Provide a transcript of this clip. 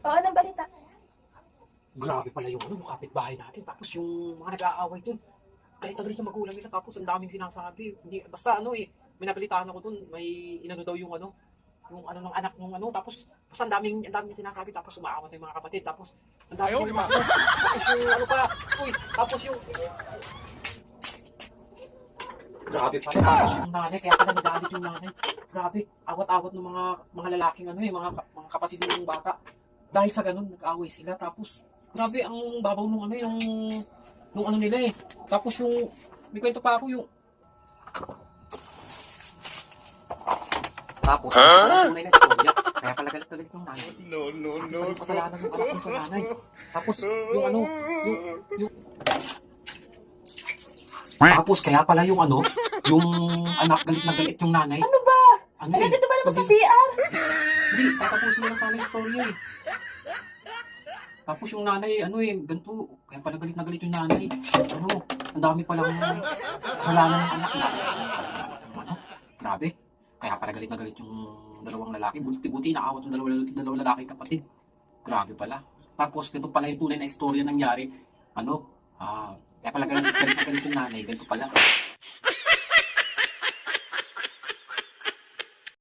Oo, anong balita? Grabe pala yung kapitbahay natin. Tapos yung mga nag-aaway dun. Galit na galit yung magulang nila. Tapos ang daming sinasabi. Hindi, basta may nabalitaan ako dun. May inano daw yung ng anak ng Tapos basta ang daming sinasabi. Tapos umaawat yung mga kapatid. Tapos ang daming yung tapos yung tapos yung grabe pala. Tapos yung nanay, kaya pala nagalit yung nanay. Grabe, awat-awat ng mga lalaking mga kapatid ng bata. Dahil sa ganun, nag-away sila. Tapos, grabe, ang babaw nung nila eh. Tapos may kwento pa ako tapos, tunay na istorya. Kaya pala galit na galit yung nanay. No. Kasalanan ng anak ng sa nanay. Tapos, tapos, kaya pala yung anak galit na galit yung nanay. Ano ba? Nandito ba naman sa CR? Hindi, tatapusin mo na sana yung storya eh. Tapos yung nanay, ganito. Kaya pala galit na galit yung nanay. Ang dami palang kasalanan ng anak na. Grabe. Kaya pala galit na galit yung dalawang lalaki. Buti naawat yung dalawang lalaki kapatid. Grabe pala. Tapos ganito pala yung tunay na istorya nangyari. Kaya pala galit na galit yung nanay. Ganito pala.